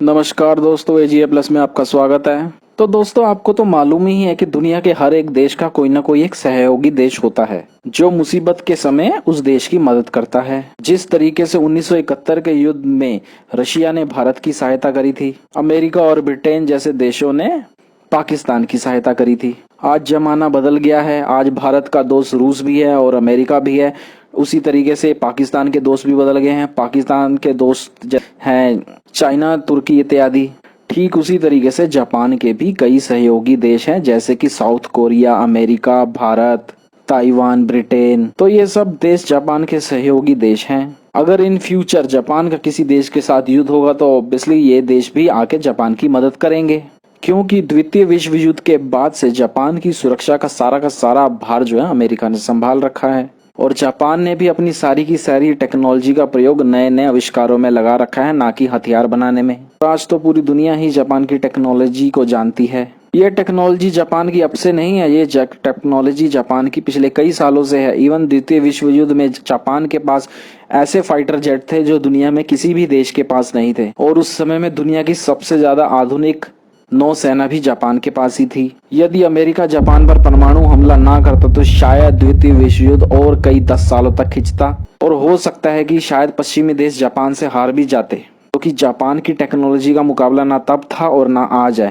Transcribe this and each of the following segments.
नमस्कार दोस्तों, AGA plus में आपका स्वागत है। तो दोस्तों, आपको तो मालूम ही है कि दुनिया के हर एक देश का कोई ना कोई एक सहयोगी देश होता है जो मुसीबत के समय उस देश की मदद करता है। जिस तरीके से 1971 के युद्ध में रशिया ने भारत की सहायता करी थी, अमेरिका और ब्रिटेन जैसे देशों ने पाकिस्तान की सहायता करी थी। आज जमाना बदल गया है। आज भारत का दोस्त रूस भी है और अमेरिका भी है। उसी तरीके से पाकिस्तान के दोस्त भी बदल गए हैं। पाकिस्तान के दोस्त हैं चाइना, तुर्की इत्यादि। ठीक उसी तरीके से जापान के भी कई सहयोगी देश हैं, जैसे कि south Korea, America, Bharat, Taiwan, Britain. तो ये सब देश जापान के सहयोगी देश हैं। अगर इन फ्यूचर जापान का किसी देश के साथ युद्ध होगा तो ऑब्वियसली ये देश भी आके जापान की मदद करेंगे, क्योंकि द्वितीय विश्व युद्ध के बाद से जापान की सुरक्षा का सारा भार जो है अमेरिका ने संभाल रखा है। और जापान ने भी अपनी सारी की सारी टेक्नोलॉजी का प्रयोग नए नए आविष्कारों में लगा रखा है, ना कि हथियार बनाने में। आज तो पूरी दुनिया ही जापान की टेक्नोलॉजी को जानती है। ये टेक्नोलॉजी जापान की अब से नहीं है, ये टेक्नोलॉजी जापान की पिछले कई सालों से है। इवन द्वितीय विश्व युद्ध में जापान के पास ऐसे फाइटर जेट थे जो दुनिया में किसी भी देश के पास नहीं थे। और उस समय में दुनिया की सबसे ज्यादा आधुनिक नौसेना भी जापान के पास ही थी। यदि अमेरिका जापान पर परमाणु हमला ना करता तो शायद द्वितीय विश्व युद्ध और कई 10 सालों तक खिंचता, और हो सकता है कि शायद पश्चिमी देश जापान से हार भी जाते, क्योंकि जापान की टेक्नोलॉजी का मुकाबला ना तब था और ना आज है।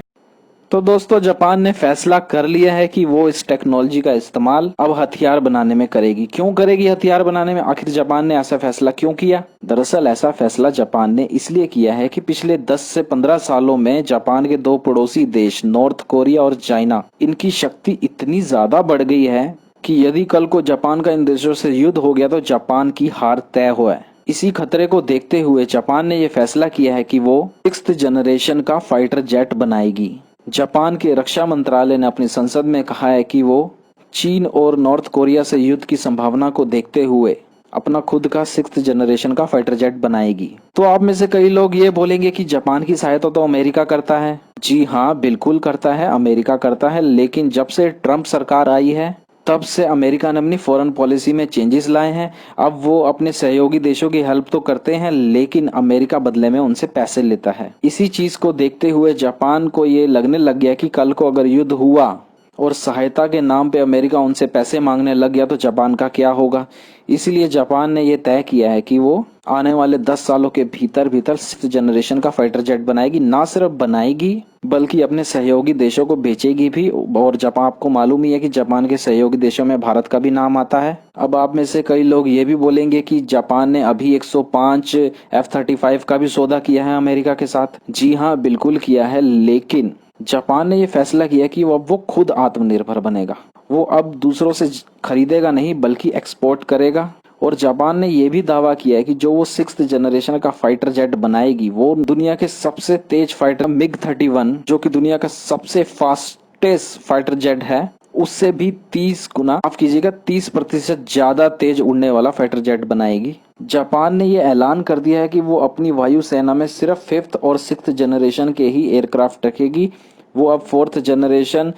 तो दोस्तों, जापान ने फैसला कर लिया है कि वो इस टेक्नोलॉजी का इस्तेमाल अब हथियार बनाने में करेगी। क्यों करेगी हथियार बनाने में? आखिर जापान ने ऐसा फैसला क्यों किया? दरअसल ऐसा फैसला जापान ने इसलिए किया है कि पिछले 10 से 15 सालों में जापान के दो पड़ोसी देश नॉर्थ कोरिया और चाइना, इनकी शक्ति इतनी ज्यादा बढ़ गई है कि यदि कल को जापान का इन देशों से युद्ध हो गया तो जापान की हार तय हो है। इसी खतरे को देखते हुए जापान ने यह फैसला किया है कि वो 6th जनरेशन का फाइटर जेट बनाएगी। जापान के रक्षा मंत्रालय ने अपनी संसद में कहा है कि वो चीन और नॉर्थ कोरिया से युद्ध की संभावना को देखते हुए अपना खुद का 6th जनरेशन का फाइटर जेट बनाएगी। तो आप में से कई लोग ये बोलेंगे कि जापान की सहायता तो अमेरिका करता है। जी हाँ, बिल्कुल करता है, अमेरिका करता है। लेकिन जब से ट्रम्प सरकार आई है तब से अमेरिका ने अपनी फॉरेन पॉलिसी में चेंजेस लाए हैं। अब वो अपने सहयोगी देशों की हेल्प तो करते हैं, लेकिन अमेरिका बदले में उनसे पैसे लेता है। इसी चीज को देखते हुए जापान को ये लगने लग गया कि कल को अगर युद्ध हुआ और सहायता के नाम पे अमेरिका उनसे पैसे मांगने लग गया तो जापान का क्या होगा। इसलिए जापान ने यह तय किया है कि वो आने वाले 10 सालों के भीतर भीतर 6th जनरेशन का फाइटर जेट बनाएगी। ना सिर्फ बनाएगी बल्कि अपने सहयोगी देशों को बेचेगी भी। और जापान, आपको मालूम ही है कि जापान के सहयोगी देशों में भारत का भी नाम आता है। अब आप में से कई लोग ये भी बोलेंगे कि जापान ने अभी 105 F-35 का भी सौदा किया है अमेरिका के साथ। जी हाँ, बिल्कुल किया है, लेकिन जापान ने ये फैसला किया कि वो खुद आत्मनिर्भर बनेगा। वो अब दूसरों से खरीदेगा नहीं बल्कि एक्सपोर्ट करेगा। और जापान ने यह भी दावा किया है कि जो वो 6th जनरेशन का फाइटर जेट बनाएगी वो दुनिया के सबसे तेज फाइटर MiG-31, जो कि दुनिया का सबसे फास्टेस्ट फाइटर जेट है, उससे भी 30 गुना, माफ कीजिएगा, 30% ज्यादा तेज उड़ने वाला फाइटर जेट बनाएगी। जापान ने यह ऐलान कर दिया है कि वो अपनी वायुसेना में सिर्फ 5th और 6th जनरेशन के ही एयरक्राफ्ट रखेगी। वो अब 4th जनरेशन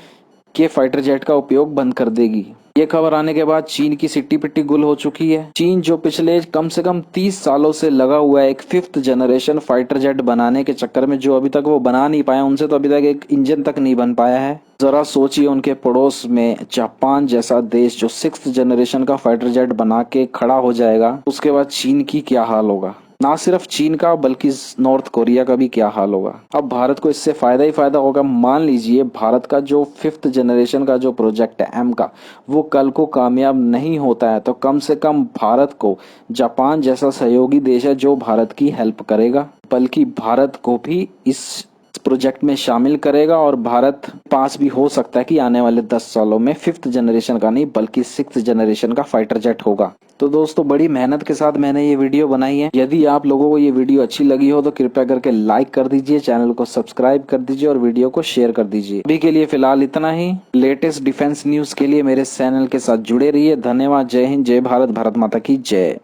के फाइटर जेट का उपयोग बंद कर देगी। ये खबर आने के बाद चीन की सिट्टी पिट्टी गुल हो चुकी है। चीन जो पिछले कम से कम 30 सालों से लगा हुआ है एक 5th जनरेशन फाइटर जेट बनाने के चक्कर में, जो अभी तक वो बना नहीं पाया, उनसे तो अभी तक एक इंजन तक नहीं बन पाया है। जरा सोचिए, उनके पड़ोस में जापान जैसा देश जो 6th जनरेशन का फाइटर जेट बना के खड़ा हो जाएगा, उसके बाद चीन की क्या हाल होगा। ना सिर्फ चीन का बल्कि नॉर्थ कोरिया का भी क्या हाल होगा। अब भारत को इससे फायदा ही फायदा होगा। मान लीजिए भारत का जो 5th जनरेशन का जो प्रोजेक्ट है M का, वो कल को कामयाब नहीं होता है तो कम से कम भारत को जापान जैसा सहयोगी देश है जो भारत की हेल्प करेगा, बल्कि भारत को भी इस प्रोजेक्ट में शामिल करेगा। और भारत पास भी हो सकता है कि आने वाले 10 सालों में 5th जनरेशन का नहीं बल्कि 6th जनरेशन का फाइटर जेट होगा। तो दोस्तों, बड़ी मेहनत के साथ मैंने ये वीडियो बनाई है। यदि आप लोगों को ये वीडियो अच्छी लगी हो तो कृपया करके लाइक कर दीजिए, चैनल को सब्सक्राइब कर दीजिए और वीडियो को शेयर कर दीजिए। अभी के लिए फिलहाल इतना ही। लेटेस्ट डिफेंस न्यूज के लिए मेरे चैनल के साथ जुड़े रहिए। धन्यवाद। जय हिंद, जय भारत, भारत माता की जय।